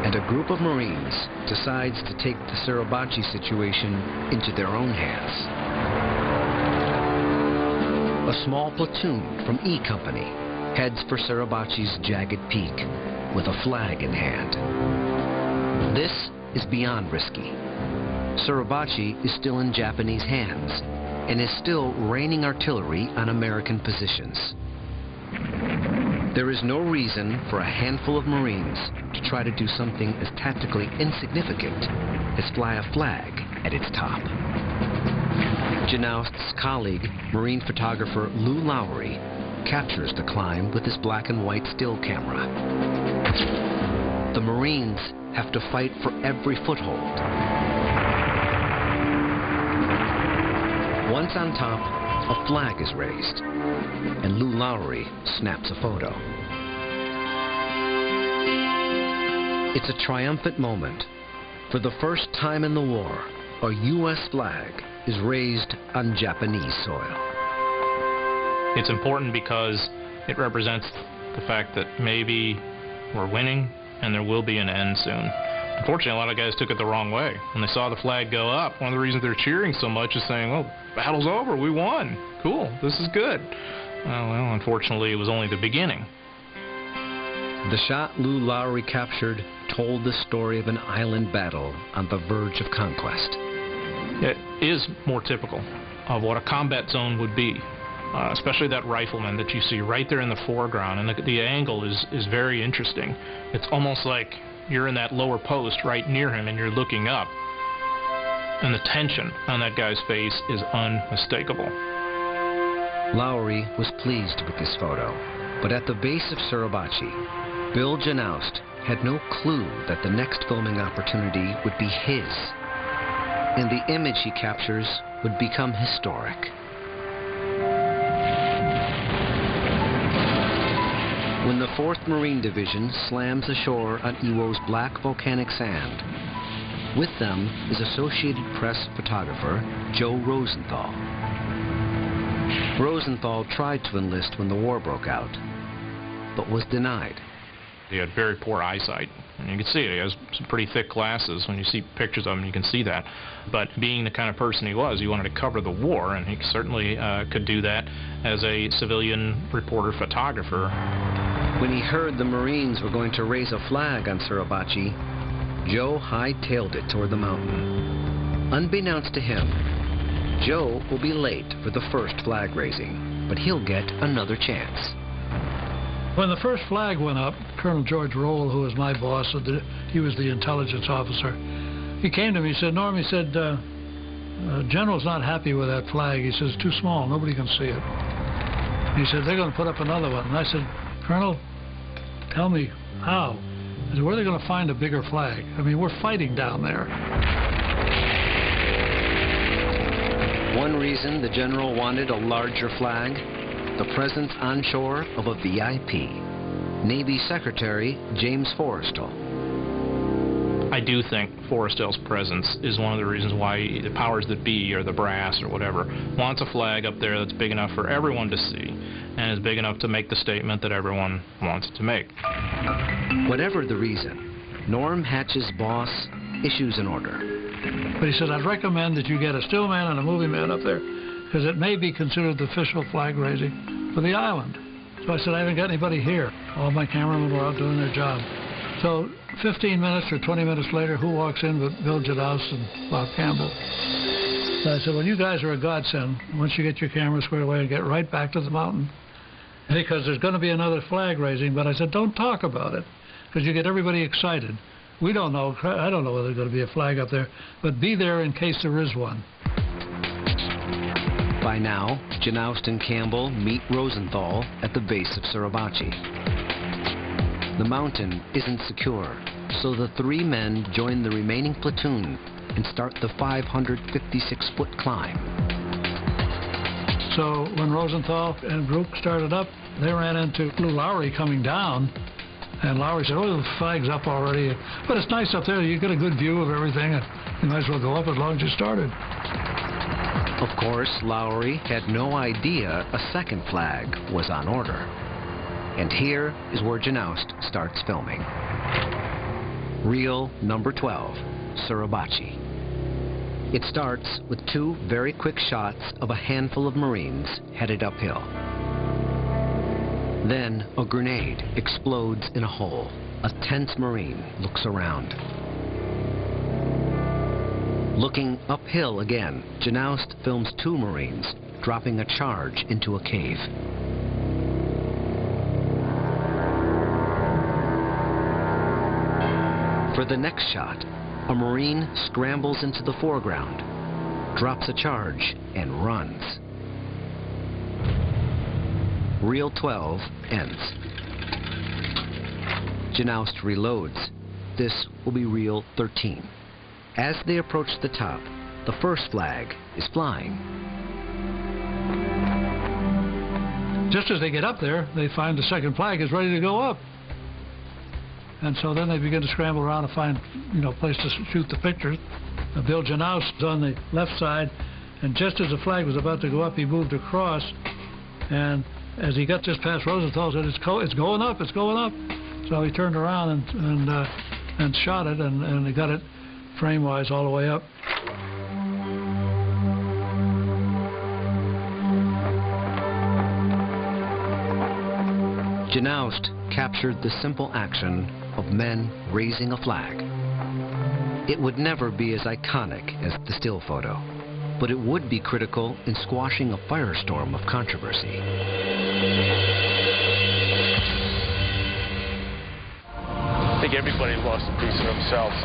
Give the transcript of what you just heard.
and a group of Marines decides to take the Suribachi situation into their own hands. A small platoon from E Company heads for Suribachi's jagged peak with a flag in hand. This is beyond risky. Suribachi is still in Japanese hands and is still raining artillery on American positions. There is no reason for a handful of Marines to try to do something as tactically insignificant as fly a flag at its top. Janoust's colleague, Marine photographer Lou Lowry, captures the climb with his black and white still camera. The Marines have to fight for every foothold. Once on top, a flag is raised, and Lou Lowry snaps a photo. It's a triumphant moment. For the first time in the war, a U.S. flag is raised on Japanese soil. It's important because it represents the fact that maybe we're winning and there will be an end soon. Unfortunately, a lot of guys took it the wrong way. When they saw the flag go up, one of the reasons they're cheering so much is saying, well, battle's over, we won. Cool, this is good. Well, unfortunately, it was only the beginning. The shot Lou Lowry captured told the story of an island battle on the verge of conquest. It is more typical of what a combat zone would be, especially that rifleman that you see right there in the foreground, and the angle is very interesting. It's almost like you're in that lower post right near him and you're looking up, and the tension on that guy's face is unmistakable. Lowry was pleased with this photo, but at the base of Suribachi, Bill Janoust had no clue that the next filming opportunity would be his, and the image he captures would become historic. When the 4th Marine Division slams ashore on Iwo's black volcanic sand, with them is Associated Press photographer Joe Rosenthal. Rosenthal tried to enlist when the war broke out, but was denied. He had very poor eyesight, and you can see it. He has some pretty thick glasses. When you see pictures of him, you can see that. But being the kind of person he was, he wanted to cover the war, and he certainly could do that as a civilian reporter photographer. When he heard the Marines were going to raise a flag on Suribachi, Joe hightailed it toward the mountain. Unbeknownst to him, Joe will be late for the first flag raising, but he'll get another chance. When the first flag went up, Colonel George Rowell, who was my boss, he was the intelligence officer, he came to me and said, Norm, he said, General's not happy with that flag. He says, it's too small, nobody can see it. He said, they're going to put up another one. And I said, Colonel, tell me how. I said, where are they going to find a bigger flag? I mean, we're fighting down there. One reason the general wanted a larger flag, the presence on shore of a VIP, Navy Secretary James Forrestal. I do think Forrestal's presence is one of the reasons why the powers that be, or the brass or whatever, wants a flag up there that's big enough for everyone to see and is big enough to make the statement that everyone wants it to make. Whatever the reason, Norm Hatch's boss issues an order. But he said, I'd recommend that you get a still man and a movie man up there, because it may be considered the official flag raising for the island. So I said, I haven't got anybody here. All my cameramen were out doing their job. So 15 minutes or 20 minutes later, who walks in but Bill Janoust and Bob Campbell. So I said, well, you guys are a godsend. Once you get your camera squared away and get right back to the mountain, because there's going to be another flag raising. But I said, don't talk about it, because you get everybody excited. We don't know. I don't know whether there's going to be a flag up there, but be there in case there is one. By now, Janoust and Campbell meet Rosenthal at the base of Suribachi. The mountain isn't secure, so the 3 men join the remaining platoon and start the 556-foot climb. So when Rosenthal and group started up, they ran into Lou Lowry coming down, and Lowry said, oh, the flag's up already. But it's nice up there. You get a good view of everything, and you might as well go up as long as you started. Of course, Lowry had no idea a second flag was on order. And here is where Janoust starts filming. Reel number 12, Suribachi. It starts with 2 very quick shots of a handful of Marines headed uphill. Then a grenade explodes in a hole. A tense Marine looks around. Looking uphill again, Janoust films 2 Marines dropping a charge into a cave. For the next shot, a Marine scrambles into the foreground, drops a charge, and runs. Reel 12 ends. Janoust reloads. This will be reel 13. As they approach the top, the first flag is flying. Just as they get up there, they find the second flag is ready to go up. And so then they begin to scramble around to find, a place to shoot the pictures. Bill Janoust was on the left side, and just as the flag was about to go up, he moved across. And as he got just past Rosenthal, he said, it's going up, it's going up. So he turned around and shot it, and he got it frame-wise all the way up. Janoust captured the simple action of men raising a flag. It would never be as iconic as the still photo, but it would be critical in squashing a firestorm of controversy. I think everybody lost a piece of themselves.